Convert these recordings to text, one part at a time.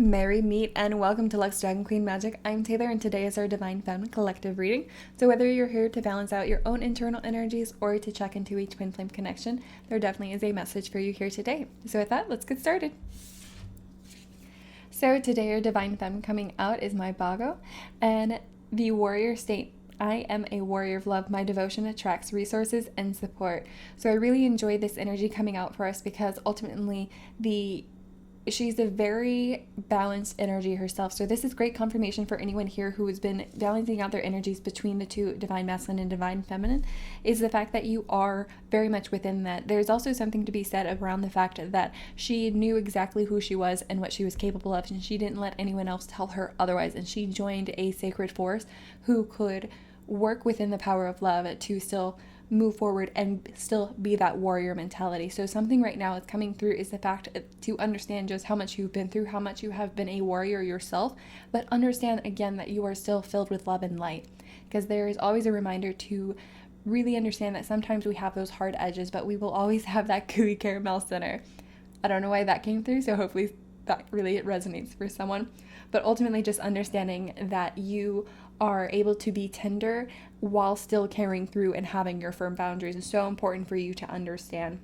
Merry meet and welcome to Lux Dragon Queen Magic. I'm Taylor and today is our Divine Femme collective reading. So whether you're here to balance out your own internal energies or to check into a twin flame connection, there definitely is a message for you here today. So with that, let's get started. So today our Divine Femme coming out is my Bago and the warrior state. I am a warrior of love. My devotion attracts resources and support. So I really enjoy this energy coming out for us because ultimately she's a very balanced energy herself. So this is great confirmation for anyone here who has been balancing out their energies between the two, divine masculine and divine feminine, is the fact that you are very much within that. There's also something to be said around the fact that she knew exactly who she was and what she was capable of, and she didn't let anyone else tell her otherwise, and she joined a sacred force who could work within the power of love to still move forward and still be that warrior mentality. So something right now that's coming through is the fact to understand just how much you've been through, how much you have been a warrior yourself, but understand again that you are still filled with love and light, because there is always a reminder to really understand that sometimes we have those hard edges, but we will always have that gooey caramel center. I don't know why that came through, so hopefully that really resonates for someone. But ultimately just understanding that you are able to be tender while still carrying through and having your firm boundaries is so important for you to understand.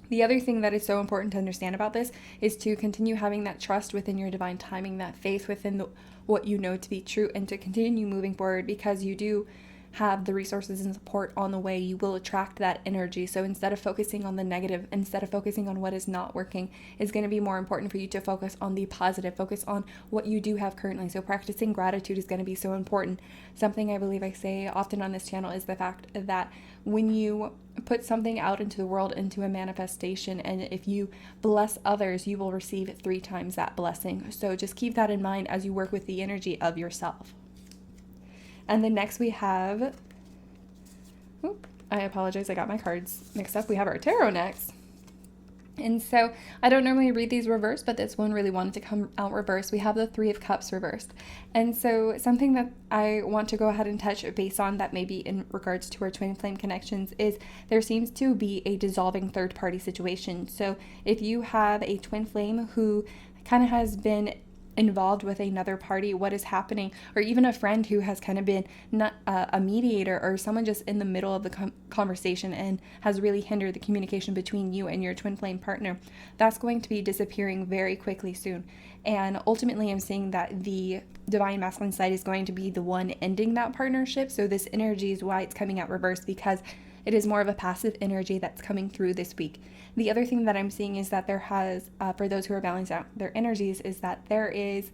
The other thing that is so important to understand about this is to continue having that trust within your divine timing, that faith within what you know to be true, and to continue moving forward, because you do have the resources and support on the way. You will attract that energy. So instead of focusing on the negative, instead of focusing on what is not working, it's going to be more important for you to focus on the positive, focus on what you do have currently. So practicing gratitude is going to be so important. Something I believe I say often on this channel is the fact that when you put something out into the world, into a manifestation, and if you bless others, you will receive 3 times that blessing. So just keep that in mind as you work with the energy of yourself. And then next we have, I apologize, I got my cards mixed up. We have our tarot next. And so I don't normally read these reversed, but this one really wanted to come out reversed. We have the 3 of Cups reversed. And so something that I want to go ahead and touch base on that maybe in regards to our twin flame connections is there seems to be a dissolving third party situation. So if you have a twin flame who kind of has been involved with another party, what is happening, or even a friend who has kind of been not a mediator or someone just in the middle of the conversation and has really hindered the communication between you and your twin flame partner, that's going to be disappearing very quickly soon. And ultimately I'm seeing that the divine masculine side is going to be the one ending that partnership. So this energy is why it's coming out reversed, because it is more of a passive energy that's coming through this week. The other thing that I'm seeing is that there has, for those who are balancing out their energies, is that there is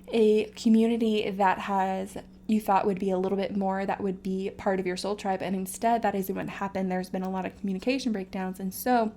a community that has, you thought would be a little bit more, that would be part of your soul tribe, and instead that isn't what happened. There's been a lot of communication breakdowns, and so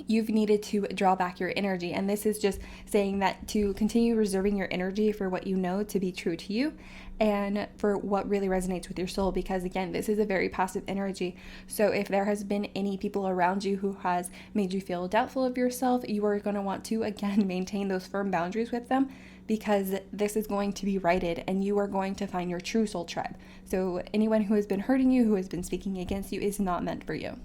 you've needed to draw back your energy. And this is just saying that to continue reserving your energy for what you know to be true to you and for what really resonates with your soul, because again, this is a very passive energy. So if there has been any people around you who has made you feel doubtful of yourself, you are going to want to again maintain those firm boundaries with them, because this is going to be righted and you are going to find your true soul tribe. So anyone who has been hurting you, who has been speaking against you, is not meant for you.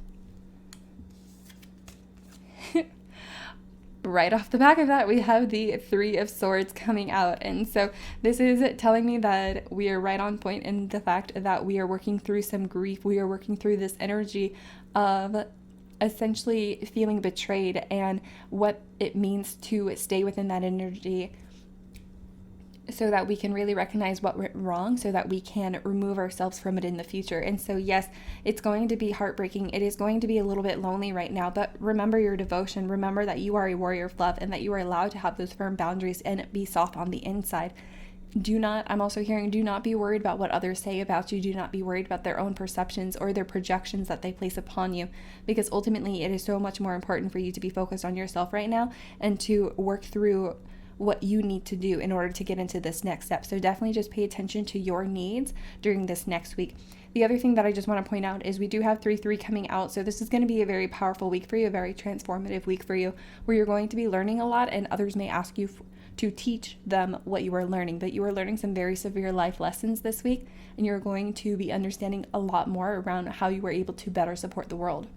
Right off the back of that, we have the 3 of Swords coming out. And so this is telling me that we are right on point in the fact that we are working through some grief. We are working through this energy of essentially feeling betrayed and what it means to stay within that energy, so that we can really recognize what went wrong, so that we can remove ourselves from it in the future. And so yes, it's going to be heartbreaking. It is going to be a little bit lonely right now, but remember your devotion. Remember that you are a warrior of love and that you are allowed to have those firm boundaries and be soft on the inside. I'm also hearing, do not be worried about what others say about you. Do not be worried about their own perceptions or their projections that they place upon you, because ultimately it is so much more important for you to be focused on yourself right now and to work through what you need to do in order to get into this next step. So definitely just pay attention to your needs during this next week. The other thing that I just want to point out is we do have 3-3 coming out. So this is going to be a very powerful week for you, a very transformative week for you, where you're going to be learning a lot and others may ask you to teach them what you are learning. But you are learning some very severe life lessons this week, and you're going to be understanding a lot more around how you were able to better support the world.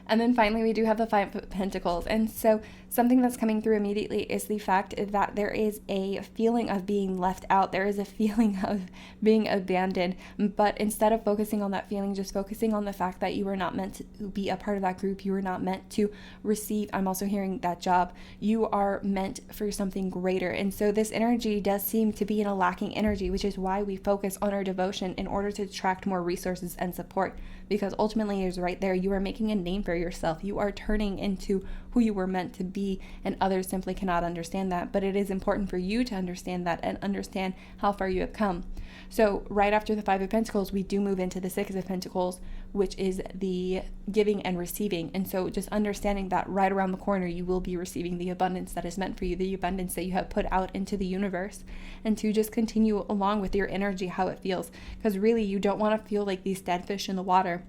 And then finally, we do have the Five of Pentacles. And so something that's coming through immediately is the fact that there is a feeling of being left out. There is a feeling of being abandoned. But instead of focusing on that feeling, just focusing on the fact that you were not meant to be a part of that group. You were not meant to receive, I'm also hearing, that job. You are meant for something greater. And so this energy does seem to be in a lacking energy, which is why we focus on our devotion in order to attract more resources and support. Because ultimately, is right there, you are making a name for yourself. You are turning into who you were meant to be, and others simply cannot understand that. But it is important for you to understand that and understand how far you have come. So right after the Five of Pentacles, we do move into the Six of Pentacles, which is the giving and receiving. And so just understanding that right around the corner, you will be receiving the abundance that is meant for you, the abundance that you have put out into the universe, and to just continue along with your energy, how it feels. Because really, you don't want to feel like these dead fish in the water.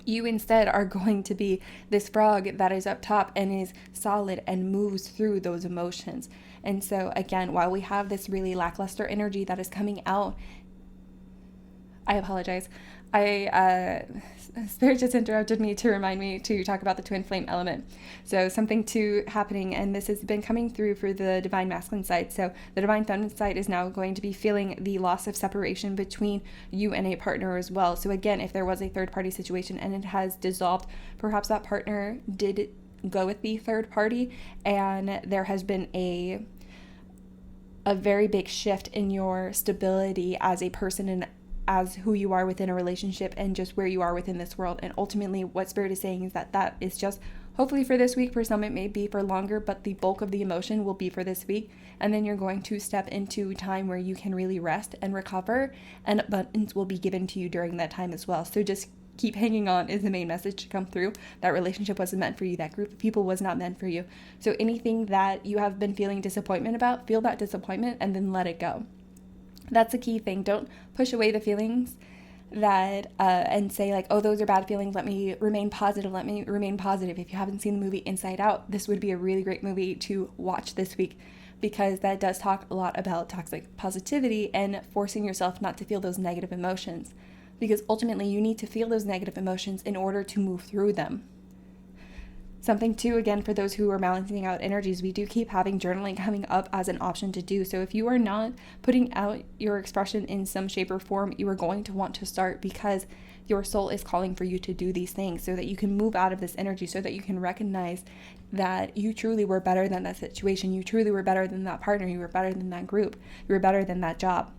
You instead are going to be this frog that is up top and is solid and moves through those emotions. And so again, while we have this really lackluster energy that is coming out, I apologize. Spirit just interrupted me to remind me to talk about the twin flame element. So something too happening, and this has been coming through for the divine masculine side. So the divine feminine side is now going to be feeling the loss of separation between you and a partner as well. So again, if there was a third party situation and it has dissolved, perhaps that partner did go with the third party, and there has been a very big shift in your stability as a person and as who you are within a relationship and just where you are within this world. And ultimately what Spirit is saying is that is just hopefully for this week. For some it may be for longer, but the bulk of the emotion will be for this week. And then you're going to step into time where you can really rest and recover, and abundance will be given to you during that time as well. So just keep hanging on is the main message to come through. That relationship wasn't meant for you. That group of people was not meant for you. So anything that you have been feeling disappointment about, feel that disappointment and then let it go. That's a key thing. Don't push away the feelings that and say like, oh, those are bad feelings. Let me remain positive. Let me remain positive. If you haven't seen the movie Inside Out, this would be a really great movie to watch this week, because that does talk a lot about toxic positivity and forcing yourself not to feel those negative emotions, because ultimately you need to feel those negative emotions in order to move through them. Something too, again, for those who are balancing out energies, we do keep having journaling coming up as an option to do. So if you are not putting out your expression in some shape or form, you are going to want to start, because your soul is calling for you to do these things so that you can move out of this energy, so that you can recognize that you truly were better than that situation. You truly were better than that partner. You were better than that group. You were better than that job.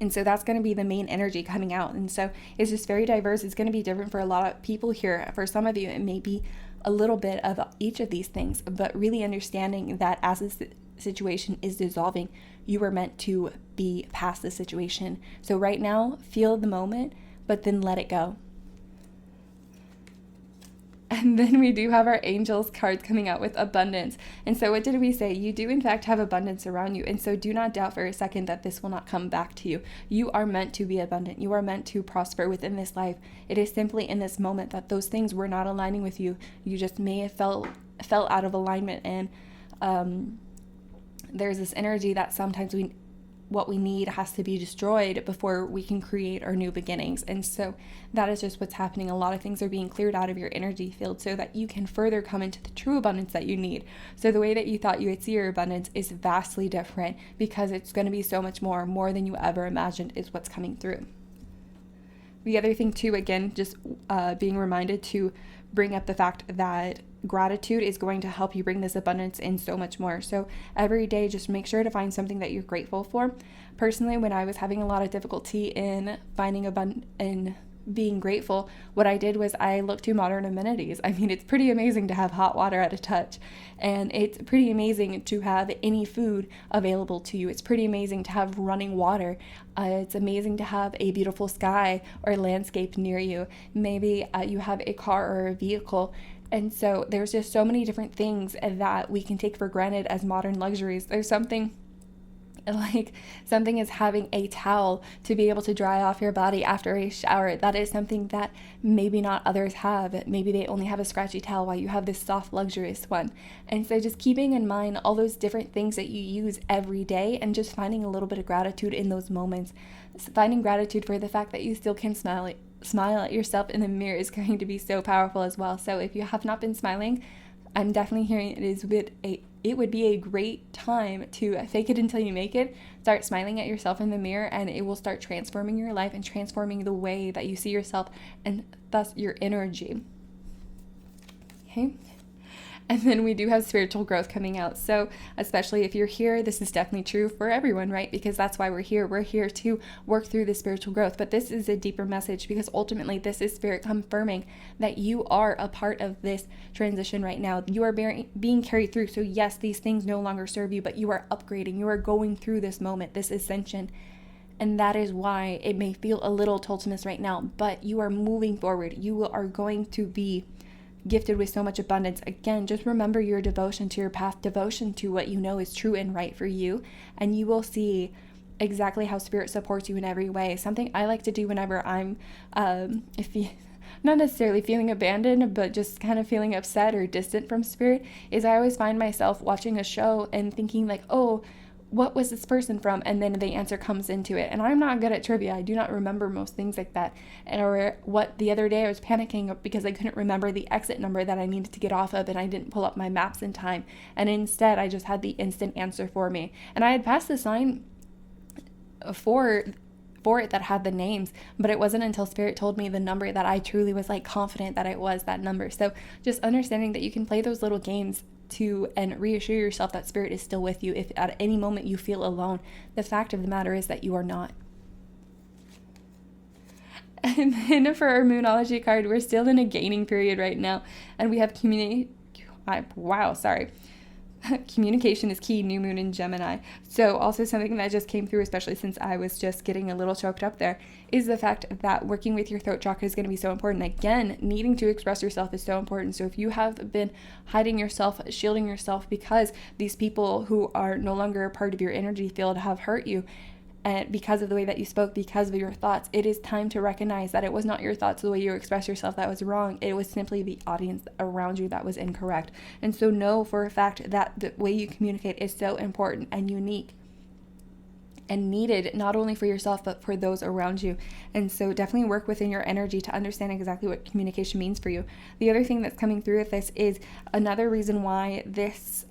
And so that's going to be the main energy coming out. And so it's just very diverse. It's going to be different for a lot of people here. For some of you, it may be a little bit of each of these things, but really understanding that as this situation is dissolving, you were meant to be past the situation. So right now, feel the moment, but then let it go. And then we do have our angels cards coming out with abundance. And so what did we say? You do in fact have abundance around you. And so do not doubt for a second that this will not come back to you. You are meant to be abundant. You are meant to prosper within this life. It is simply in this moment that those things were not aligning with you. You just may have fell out of alignment. And there's this energy that sometimes what we need has to be destroyed before we can create our new beginnings. And so that is just what's happening. A lot of things are being cleared out of your energy field so that you can further come into the true abundance that you need. So the way that you thought you would see your abundance is vastly different, because it's going to be so much more than you ever imagined is what's coming through. The other thing too, again, just being reminded to bring up the fact that gratitude is going to help you bring this abundance in so much more. So every day, just make sure to find something that you're grateful for. Personally, when I was having a lot of difficulty in finding in being grateful, what I did was I looked to modern amenities. I mean, it's pretty amazing to have hot water at a touch, and it's pretty amazing to have any food available to you. It's pretty amazing to have running water. It's amazing to have a beautiful sky or landscape near you. Maybe you have a car or a vehicle. And so there's just so many different things that we can take for granted as modern luxuries. There's something as having a towel to be able to dry off your body after a shower. That is something that maybe not others have. Maybe they only have a scratchy towel while you have this soft, luxurious one. And so just keeping in mind all those different things that you use every day, and just finding a little bit of gratitude in those moments. Finding gratitude for the fact that you still can smile smile at yourself in the mirror is going to be so powerful as well. So if you have not been smiling, I'm definitely hearing it would be a great time to fake it until you make it. Start smiling at yourself in the mirror, and it will start transforming your life and transforming the way that you see yourself and thus your energy. Okay. And then we do have spiritual growth coming out. So especially if you're here, this is definitely true for everyone, right? Because that's why we're here. We're here to work through the spiritual growth. But this is a deeper message, because ultimately this is spirit confirming that you are a part of this transition right now. You are being carried through. So yes, these things no longer serve you, but you are upgrading. You are going through this moment, this ascension. And that is why it may feel a little Toltemus right now, but you are moving forward. You are going to be gifted with so much abundance. Again, just remember your devotion to your path, devotion to what you know is true and right for you, and you will see exactly how spirit supports you in every way. Something I like to do whenever I'm not necessarily feeling abandoned, but just kind of feeling upset or distant from spirit, is I always find myself watching a show and thinking like, oh, what was this person from? And then the answer comes into it. And I'm not good at trivia. I do not remember most things like that. Or what the other day I was panicking because I couldn't remember the exit number that I needed to get off of, and I didn't pull up my maps in time. And instead, I just had the instant answer for me. And I had passed the sign for it that had the names, but it wasn't until spirit told me the number that I truly was like confident that it was that number. So just understanding that you can play those little games and reassure yourself that spirit is still with you. If at any moment you feel alone, the fact of the matter is that you are not. And then for our Moonology card, we're still in a gaining period right now, and we have communication is key, new moon in Gemini. So also something that just came through, especially since I was just getting a little choked up there, is the fact that working with your throat chakra is going to be so important. Again, needing to express yourself is so important. So if you have been hiding yourself, shielding yourself because these people who are no longer a part of your energy field have hurt you, and because of the way that you spoke, because of your thoughts, it is time to recognize that it was not your thoughts, the way you express yourself, that was wrong. It was simply the audience around you that was incorrect. And so know for a fact that the way you communicate is so important and unique and needed, not only for yourself, but for those around you. And so definitely work within your energy to understand exactly what communication means for you. The other thing that's coming through with this is another reason why this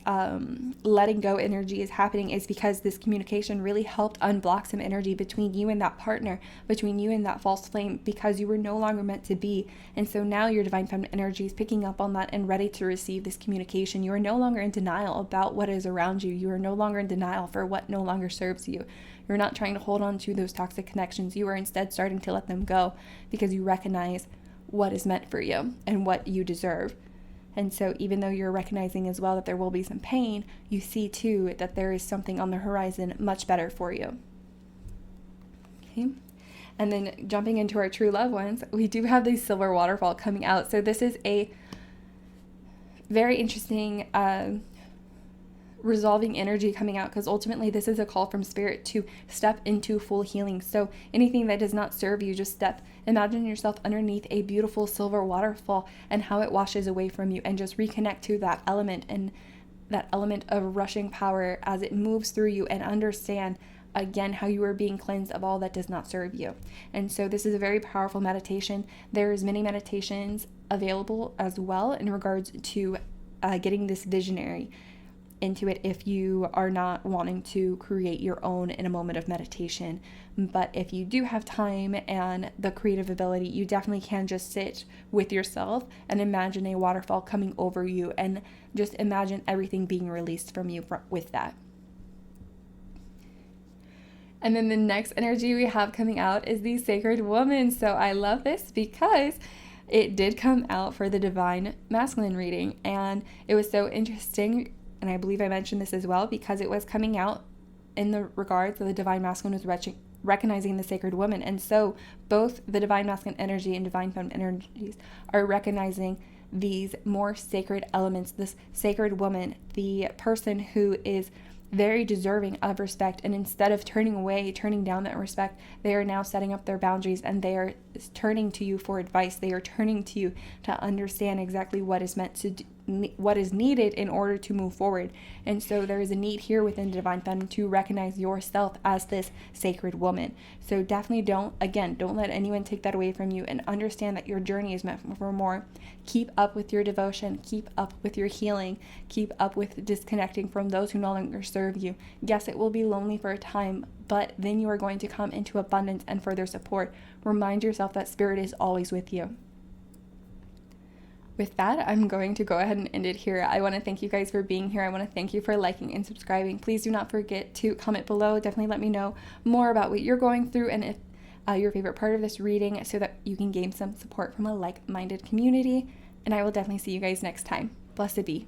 letting go energy is happening is because this communication really helped unblock some energy between you and that partner, between you and that false flame, because you were no longer meant to be. And so now your divine feminine energy is picking up on that and ready to receive this communication. You are no longer in denial about what is around you. You are no longer in denial for what no longer serves you. You're not trying to hold on to those toxic connections. You are instead starting to let them go because you recognize what is meant for you and what you deserve. And so even though you're recognizing as well that there will be some pain, you see too that there is something on the horizon much better for you. Okay. And then jumping into our true loved ones, we do have the silver waterfall coming out. So this is a very interesting resolving energy coming out, because ultimately this is a call from spirit to step into full healing. So anything that does not serve you, just imagine yourself underneath a beautiful silver waterfall and how it washes away from you, and just reconnect to that element and that element of rushing power as it moves through you, and understand again how you are being cleansed of all that does not serve you. And so this is a very powerful meditation. There's many meditations available as well in regards to getting this visionary into it if you are not wanting to create your own in a moment of meditation. But if you do have time and the creative ability, you definitely can just sit with yourself and imagine a waterfall coming over you, and just imagine everything being released from you with that. And then the next energy we have coming out is the Sacred Woman. So I love this because it did come out for the Divine Masculine reading, and it was so interesting. And I believe I mentioned this as well, because it was coming out in the regards that the Divine Masculine was recognizing the Sacred Woman. And so both the Divine Masculine energy and Divine Feminine energies are recognizing these more sacred elements, this Sacred Woman, the person who is very deserving of respect. And instead of turning down that respect, they are now setting up their boundaries, and they are turning to you for advice. They are turning to you to understand exactly what is meant what is needed in order to move forward. And so there is a need here within Divine Feminine to recognize yourself as this sacred woman. So definitely don't let anyone take that away from you, and understand that your journey is meant for more. Keep up with your devotion, keep up with your healing, keep up with disconnecting from those who no longer serve you. Yes, it will be lonely for a time, but then you are going to come into abundance and further support. Remind yourself that spirit is always with you. With that, I'm going to go ahead and end it here. I want to thank you guys for being here. I want to thank you for liking and subscribing. Please do not forget to comment below. Definitely let me know more about what you're going through, and if your favorite part of this reading, so that you can gain some support from a like-minded community. And I will definitely see you guys next time. Blessed be.